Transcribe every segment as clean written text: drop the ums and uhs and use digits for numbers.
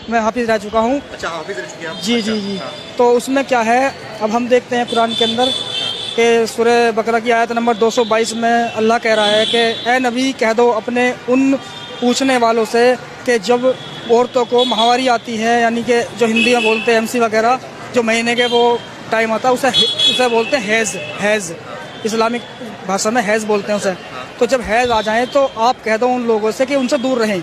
میں حافظ رہ چکا ہوں. اچھا حافظ رہ چکے ہیں آپ. جی جی جی. تو اس میں کیا ہے، اب ہم دیکھتے ہیں قرآن کے اندر کہ سورہ بقرہ کی آیت نمبر 222 میں اللہ کہہ رہا ہے کہ اے نبی کہہ دو اپنے ان پوچھنے والوں سے کہ جب عورتوں کو ماہواری آتی ہے، یعنی کہ جو ہندی میں بولتے ہیں MC وغیرہ، جو مہینے کے وہ ٹائم آتا ہے اسے بولتے ہیں حیض. اسلامک بھاشا میں حیض بولتے ہیں اسے. تو جب حیض آ جائیں تو آپ کہہ دو ان لوگوں سے کہ ان سے دور رہیں.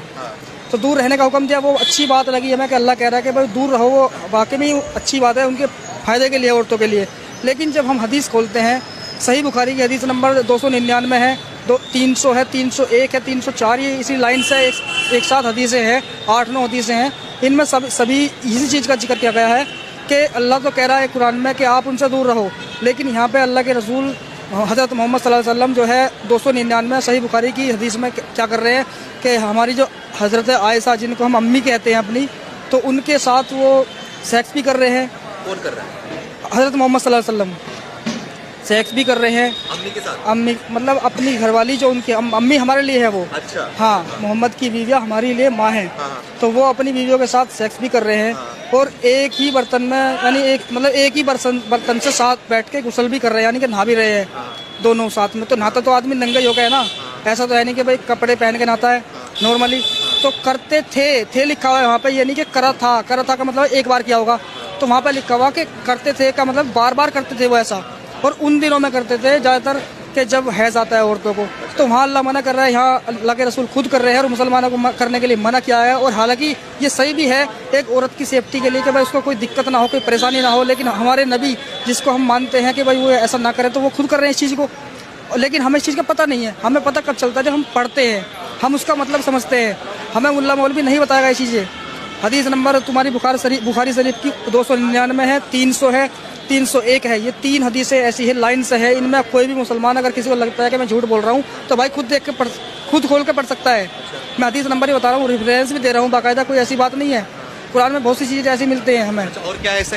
تو دور رہنے کا حکم دیا، وہ اچھی بات لگی ہمیں کہ اللہ کہہ رہا ہے کہ بھائی دور رہو، وہ واقعی میں اچھی بات ہے ان کے فائدے کے لیے، عورتوں کے لیے. لیکن جب ہم حدیث کھولتے ہیں، صحیح بخاری کی حدیث نمبر 299 ہے، 300 ہے، 301 ہے، 304، یہ اسی لائن سے ایک ساتھ حدیثیں ہیں، 8-9 حدیثیں ہیں. ان میں سبھی اسی چیز کا ذکر کیا گیا ہے کہ اللہ تو کہہ رہا ہے قرآن میں کہ آپ ان سے دور رہو، لیکن یہاں پہ اللہ کے رسول حضرت محمد صلی اللہ علیہ وسلم جو ہے 299 صحیح بخاری کی حدیث میں کیا کر رہے ہیں کہ ہماری جو حضرت عائشہ جن کو ہم امی کہتے ہیں اپنی، تو ان کے ساتھ وہ سیکس بھی کر رہے ہیں. کون کر رہا ہے؟ حضرت محمد صلی اللہ علیہ وسلم سیکس بھی کر رہے ہیں امی کے ساتھ. امی مطلب اپنی گھر والی جو ان کی امی ہمارے لیے ہے وہ. اچھا. ہاں، محمد کی بیویاں ہمارے لیے ماں ہیں. ہاں. تو وہ اپنی بیویوں کے ساتھ سیکس بھی کر رہے ہیں اور ایک ہی برتن میں، یعنی ایک ہی برتن سے ساتھ بیٹھ کے غسل بھی کر رہے ہیں، یعنی کہ نہا بھی رہے ہیں دونوں ساتھ میں. تو نہاتا تو آدمی ننگا ہی ہو گیا ہے نا، ایسا تو ہے نہیں کہ بھائی کپڑے پہن کے نہاتا ہے نارملی. تو کرتے تھے لکھا ہوا ہے وہاں پہ، یہ نہیں کہ کرا تھا کا مطلب ایک بار کیا ہوگا. تو وہاں پہ لکھا ہوا کہ کرتے تھے کا مطلب بار بار کرتے تھے وہ ایسا. اور ان دنوں میں کرتے تھے زیادہ تر کہ جب حیض آتا ہے عورتوں کو. تو وہاں اللہ منع کر رہا ہے، یہاں اللہ کے رسول خود کر رہے ہیں اور مسلمانوں کو کرنے کے لیے منع کیا ہے. اور حالانکہ یہ صحیح بھی ہے ایک عورت کی سیفٹی کے لیے کہ بھائی اس کو کوئی دقت نہ ہو، کوئی پریشانی نہ ہو. لیکن ہمارے نبی جس کو ہم مانتے ہیں کہ بھائی وہ ایسا نہ کرے، تو وہ خود کر رہے ہیں اس چیز کو. لیکن ہمیں اس چیز کا پتہ نہیں ہے. ہمیں پتہ کب چلتا ہے جب ہم پڑھتے ہیں، ہم اس کا مطلب سمجھتے ہیں. ہمیں ملا مولوی نہیں بتائے گا یہ چیزیں. حدیث نمبر تمہاری بخاری شریف کی 299 ہے، 300 ہے، 301 ہے. یہ 3 حدیثیں ایسی ہیں، لائن سے ہے. ان میں کوئی بھی مسلمان اگر کسی کو لگتا ہے کہ میں جھوٹ بول رہا ہوں تو بھائی خود دیکھ کے خود کھول کے پڑھ سکتا ہے. میں حدیث نمبر ہی بتا رہا ہوں، ریفرنس بھی دے رہا ہوں باقاعدہ، کوئی ایسی بات نہیں ہے. قرآن میں بہت سی چیزیں ایسی ملتی ہیں ہمیں. اور کیا ایسا